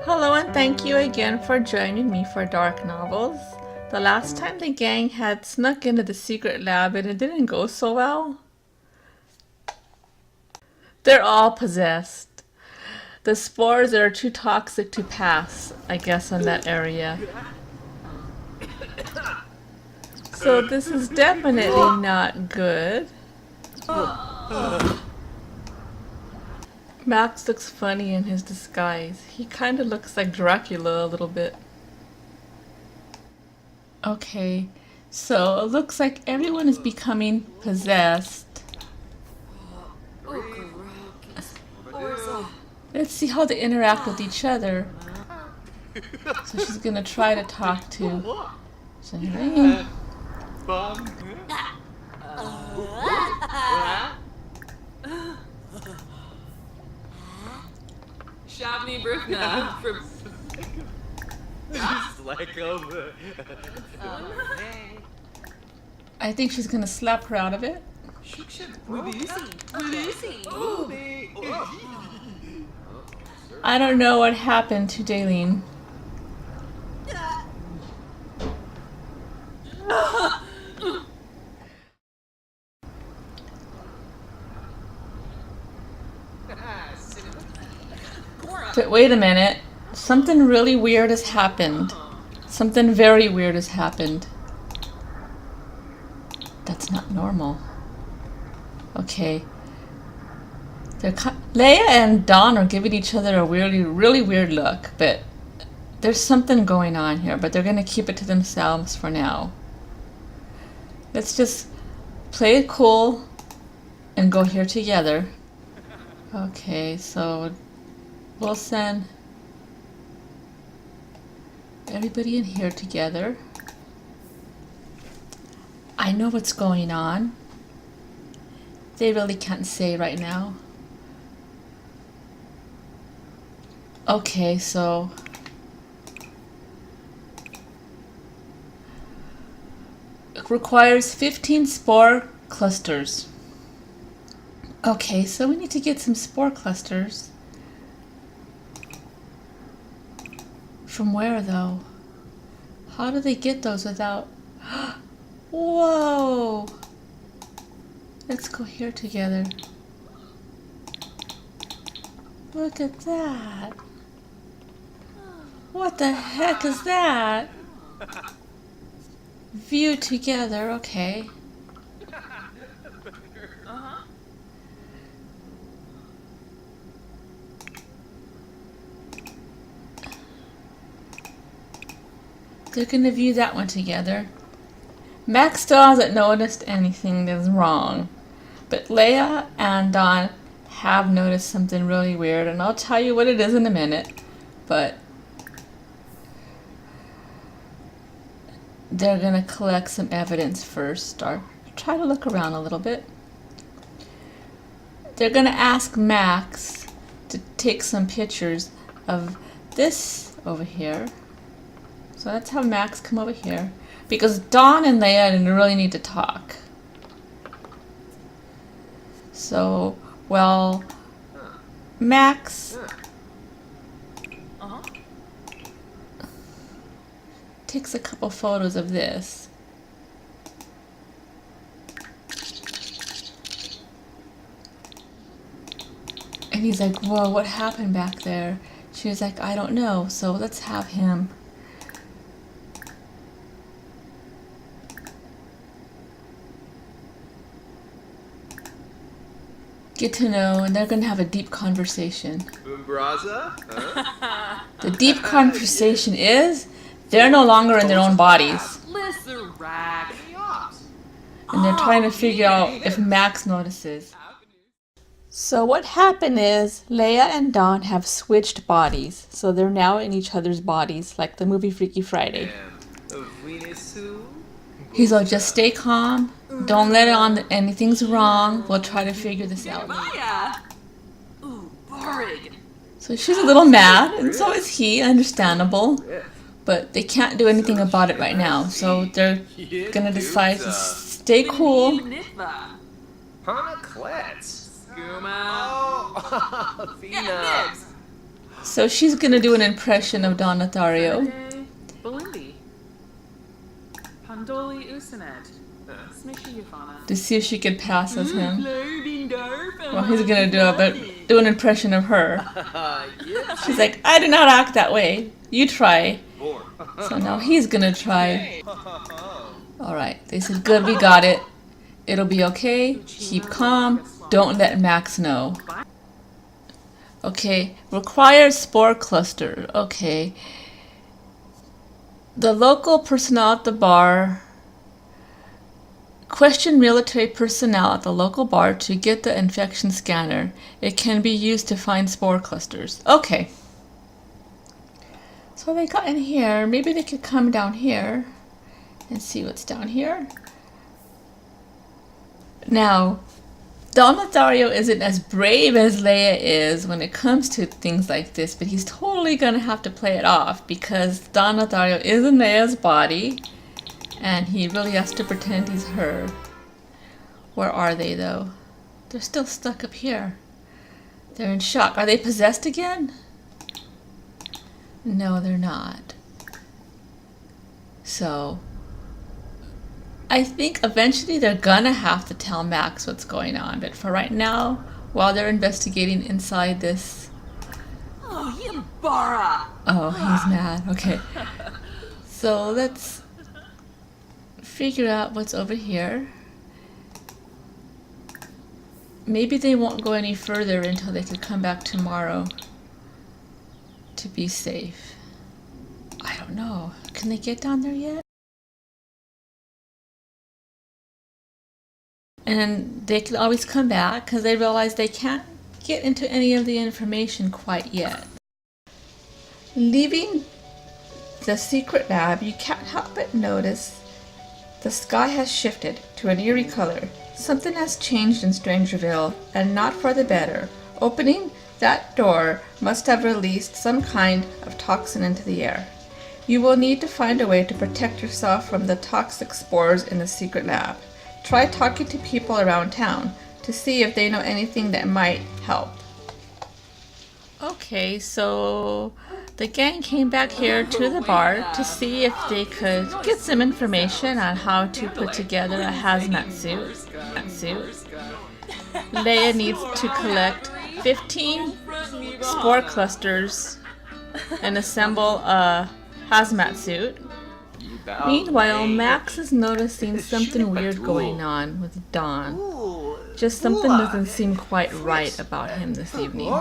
Hello and thank you again for joining me for Dark Novels. The last time the gang had snuck into the secret lab and it didn't go so well. They're all possessed. The spores are too toxic to pass, I guess, in that area. So this is definitely not good. Max looks funny in his disguise. He kind of looks like Dracula a little bit. Okay, so it looks like everyone is becoming possessed. Let's see how they interact with each other. So she's gonna try to talk to Janine. Shavni Brukna from I think she's gonna slap her out of it. I don't know what happened to Daleen. But wait a minute. Something really weird has happened. Something very weird has happened. That's not normal. Okay. Leia and Don are giving each other a really weird look, but there's something going on here, but they're gonna keep it to themselves for now. Let's just play it cool and go here together. Okay, so we'll send everybody in here together. I know what's going on. They really can't say right now. Okay, so it requires 15 spore clusters. Okay, so we need to get some spore clusters. From where though? How do they get those without... Whoa! Let's go here together. Look at that. What the heck is that? View together, okay. They're gonna view that one together. Max still hasn't noticed anything that's wrong, but Leia and Don have noticed something really weird, and I'll tell you what it is in a minute, but they're gonna collect some evidence first, or try to look around a little bit. They're gonna ask Max to take some pictures of this over here. So let's have Max come over here, because Dawn and Leia really need to talk. So, well, Max takes a couple photos of this. And he's like, whoa, what happened back there? She was like, I don't know, so let's have him. Get to know, and they're going to have a deep conversation. The deep conversation is they're no longer in their own bodies. And they're trying to figure out if Max notices. So what happened is Leia and Don have switched bodies. So they're now in each other's bodies, like the movie Freaky Friday. He's like, just stay calm. Don't let it on that anything's wrong. We'll try to figure this out. So she's a little mad, and so is he, understandable. But they can't do anything about it right now, so they're gonna decide to stay cool. So she's gonna do an impression of Don Lothario. Belindi. Pandoli Usanet. Smishy Yafana. To see if she could pass as him. Well, he's gonna do an impression of her. She's like, I do not act that way. You try. So now he's gonna try. Alright, they said, good, we got it. It'll be okay. Keep calm. Don't let Max know. Okay, requires spore cluster. Okay. The local personnel at the bar question military personnel at the local bar to get the infection scanner. It can be used to find spore clusters. Okay. So they got in here. Maybe they could come down here and see what's down here. Now, Don Lothario isn't as brave as Leia is when it comes to things like this, but he's totally gonna have to play it off because Don Lothario is in Leia's body and he really has to pretend he's her. Where are they though? They're still stuck up here. They're in shock. Are they possessed again? No, they're not. So I think eventually they're gonna have to tell Max what's going on, but for right now, while they're investigating inside this... Oh, you bara! Oh, he's mad. Okay. So let's figure out what's over here. Maybe they won't go any further until they can come back tomorrow to be safe. I don't know. Can they get down there yet? And they can always come back because they realize they can't get into any of the information quite yet. Leaving the secret lab, you can't help but notice the sky has shifted to an eerie color. Something has changed in Strangerville, and not for the better. Opening that door must have released some kind of toxin into the air. You will need to find a way to protect yourself from the toxic spores in the secret lab. Try talking to people around town to see if they know anything that might help. Okay, so the gang came back here to the bar to see if they could get some information on how to put together a hazmat suit. Leia needs to collect 15 spore clusters and assemble a hazmat suit. Meanwhile, Max is noticing something weird going on with Don. Just something doesn't seem quite right about him this evening.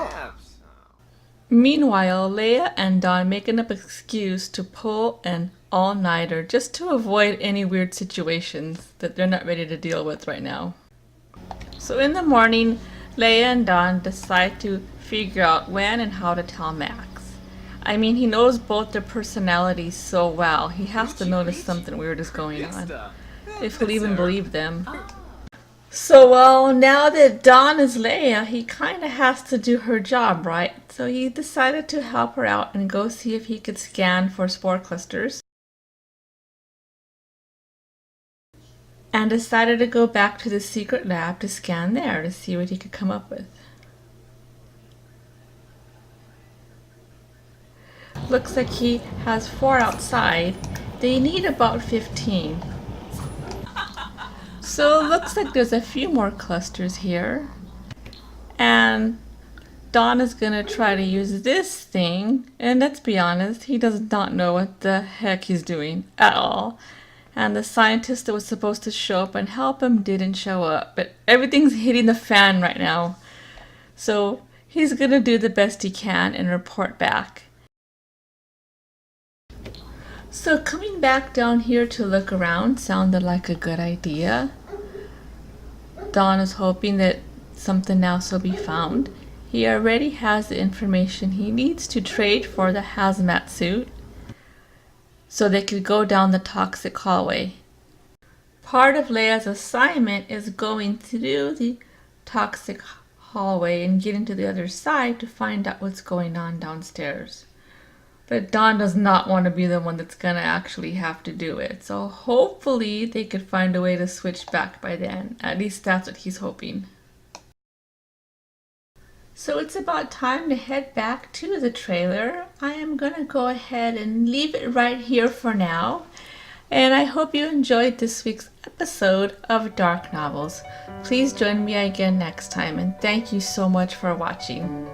Meanwhile, Leia and Don make an excuse to pull an all-nighter just to avoid any weird situations that they're not ready to deal with right now. So in the morning, Leia and Don decide to figure out when and how to tell Max. I mean, he knows both their personalities so well, he has to notice something weird is going on, if he'll even believe them. So, well, now that Don is Leia, he kind of has to do her job, right? So he decided to help her out and go see if he could scan for spore clusters. And decided to go back to the secret lab to scan there to see what he could come up with. Looks like he has 4 outside. They need about 15. So it looks like there's a few more clusters here. And Don is going to try to use this thing. And let's be honest, he does not know what the heck he's doing at all. And the scientist that was supposed to show up and help him didn't show up. But everything's hitting the fan right now. So he's going to do the best he can and report back. So coming back down here to look around sounded like a good idea. Don is hoping that something else will be found. He already has the information he needs to trade for the hazmat suit so they could go down the toxic hallway. Part of Leia's assignment is going through the toxic hallway and getting to the other side to find out what's going on downstairs. But Don does not want to be the one that's going to actually have to do it. So hopefully they could find a way to switch back by then. At least that's what he's hoping. So it's about time to head back to the trailer. I am going to go ahead and leave it right here for now. And I hope you enjoyed this week's episode of Dark Novels. Please join me again next time, and thank you so much for watching.